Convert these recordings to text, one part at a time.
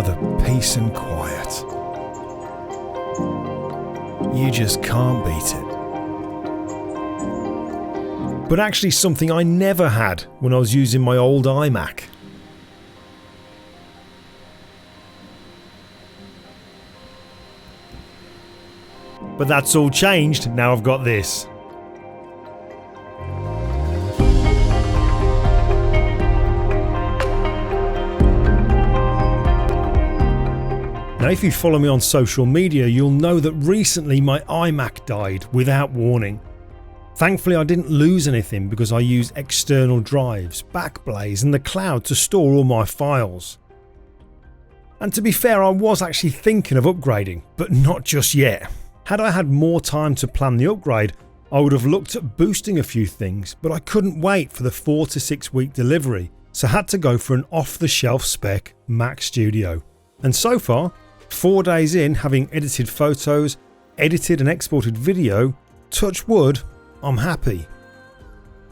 the peace and quiet. You just can't beat it. But actually something I never had when I was using my old iMac. But that's all changed, now I've got this. Now if you follow me on social media, you'll know that recently my iMac died without warning. Thankfully I didn't lose anything because I use external drives, Backblaze and the cloud to store all my files. And to be fair, I was actually thinking of upgrading, but not just yet. Had I had more time to plan the upgrade, I would have looked at boosting a few things, but I couldn't wait for the 4 to 6 week delivery, so had to go for an off-the-shelf spec Mac Studio. And so far, 4 days in, having edited photos, edited and exported video, touch wood, I'm happy.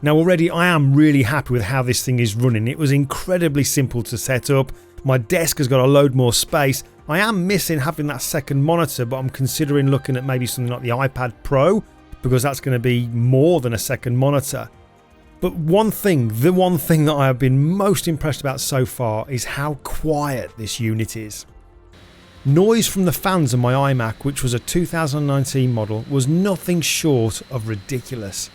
Now already I am really happy with how this thing is running. It was incredibly simple to set up, my desk has got a load more space. I am missing having that second monitor, but I'm considering looking at maybe something like the iPad Pro, because that's going to be more than a second monitor. But the one thing that I have been most impressed about so far is how quiet this unit is. Noise from the fans on my iMac, which was a 2019 model, was nothing short of ridiculous.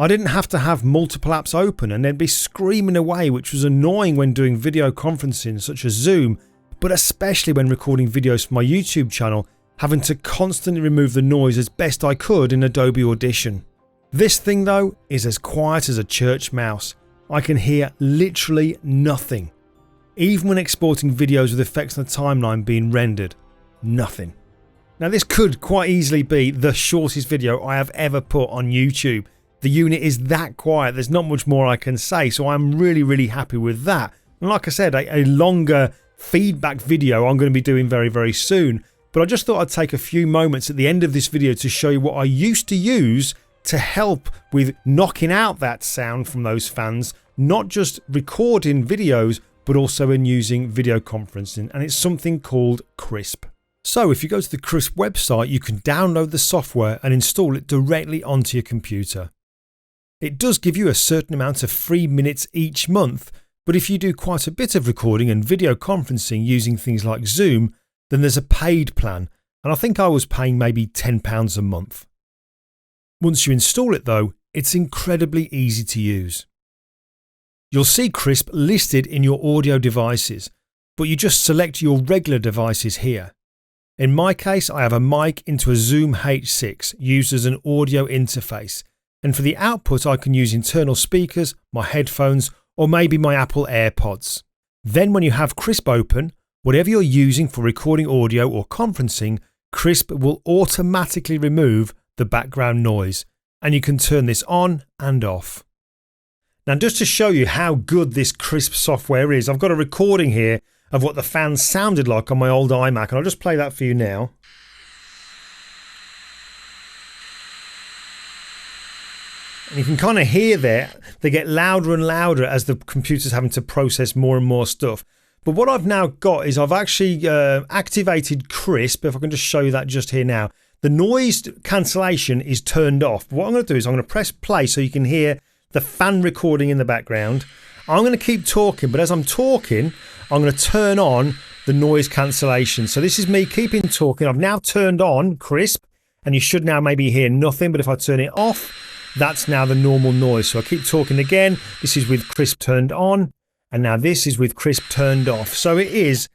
I didn't have to have multiple apps open and they'd be screaming away, which was annoying when doing video conferencing such as Zoom, but especially when recording videos for my YouTube channel, having to constantly remove the noise as best I could in Adobe Audition. This thing though is as quiet as a church mouse. I can hear literally nothing. Even when exporting videos with effects on the timeline being rendered, nothing. Now this could quite easily be the shortest video I have ever put on YouTube. The unit is that quiet, there's not much more I can say, so I'm really happy with that. And like I said, a longer feedback video I'm going to be doing very soon. But I just thought I'd take a few moments at the end of this video to show you what I used to use to help with knocking out that sound from those fans, not just recording videos, but also in using video conferencing, and it's something called Krisp. So if you go to the Krisp website, you can download the software and install it directly onto your computer. It does give you a certain amount of free minutes each month, but if you do quite a bit of recording and video conferencing using things like Zoom, then there's a paid plan, and I think I was paying maybe £10 a month. Once you install it though, it's incredibly easy to use. You'll see Krisp listed in your audio devices, but you just select your regular devices here. In my case, I have a mic into a Zoom H6 used as an audio interface, and for the output I can use internal speakers, my headphones, or maybe my Apple AirPods. Then when you have Krisp open, whatever you're using for recording audio or conferencing, Krisp will automatically remove the background noise, and you can turn this on and off. Now just to show you how good this Krisp software is, I've got a recording here of what the fans sounded like on my old iMac, and I'll just play that for you now. And you can kind of hear there, they get louder and louder as the computer's having to process more and more stuff. But what I've now got is I've actually activated Krisp, if I can just show you that just here now. The noise cancellation is turned off. But what I'm going to do is I'm going to press play so you can hear the fan recording in the background. I'm going to keep talking, but as I'm talking, I'm going to turn on the noise cancellation. So this is me keeping talking. I've now turned on Krisp, and you should now maybe hear nothing, but if I turn it off, that's now the normal noise. So I keep talking again. This is with Krisp turned on, and now this is with Krisp turned off. So it is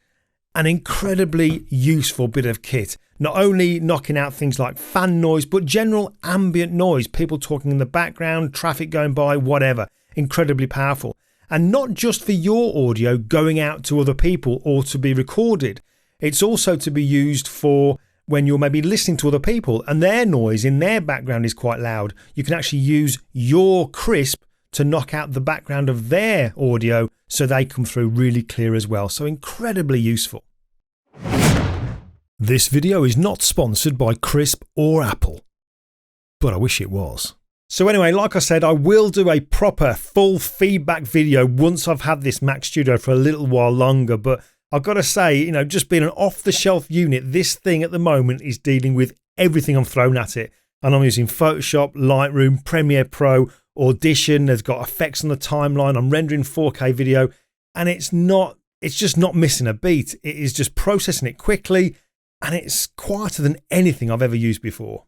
an incredibly useful bit of kit. Not only knocking out things like fan noise, but general ambient noise, people talking in the background, traffic going by, whatever. Incredibly powerful. And not just for your audio going out to other people or to be recorded. It's also to be used for when you're maybe listening to other people and their noise in their background is quite loud. You can actually use your Krisp to knock out the background of their audio so they come through really clear as well. So incredibly useful. This video is not sponsored by Krisp or Apple, but I wish it was. So anyway, like I said, I will do a proper full feedback video once I've had this Mac Studio for a little while longer, but I've got to say, you know, just being an off-the-shelf unit, this thing at the moment is dealing with everything I'm thrown at it. And I'm using Photoshop, Lightroom, Premiere Pro, Audition. There's got effects on the timeline. I'm rendering 4K video, and it's just not missing a beat. It is just processing it quickly, and it's quieter than anything I've ever used before.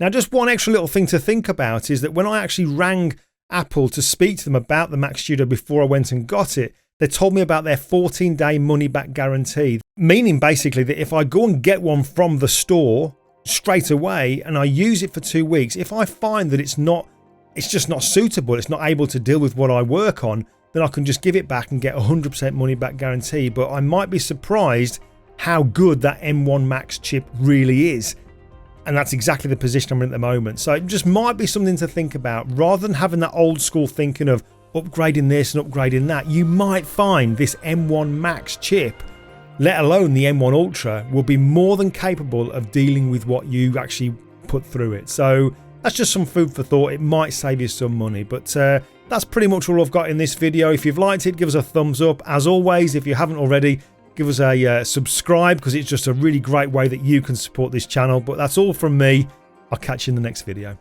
Now, just one extra little thing to think about is that when I actually rang Apple to speak to them about the Mac Studio before I went and got it, they told me about their 14-day money-back guarantee, meaning basically that if I go and get one from the store straight away and I use it for 2 weeks, if I find that it's just not suitable, it's not able to deal with what I work on, then I can just give it back and get 100% money-back guarantee. But I might be surprised how good that M1 Max chip really is. And that's exactly the position I'm in at the moment. So it just might be something to think about. Rather than having that old school thinking of upgrading this and upgrading that, you might find this M1 Max chip, let alone the M1 Ultra, will be more than capable of dealing with what you actually put through it. So that's just some food for thought. It might save you some money. But that's pretty much all I've got in this video. If you've liked it, give us a thumbs up. As always, if you haven't already, give us a subscribe, because it's just a really great way that you can support this channel. But that's all from me. I'll catch you in the next video.